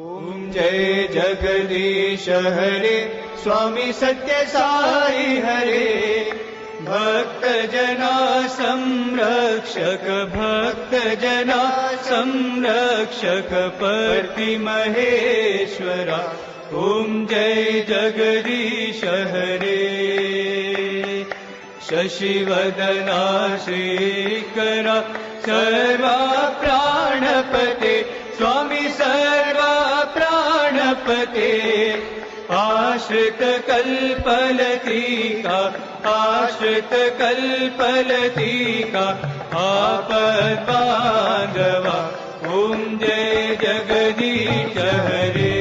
ओम जय जगदीश हरे स्वामी सत्य साई हरे भक्त जना संरक्षक भक्त जना संरक्षक पति महेश्वरा ओम जय जगदीश हरे शशिवदना श्रीकरा सर्वा प्राणपते स्वामी सर्वा प्राणपते आश्रित कल्पलतिका आश्रित कल्पलतिका आपद बांधवा ओम जय जगदीश हरे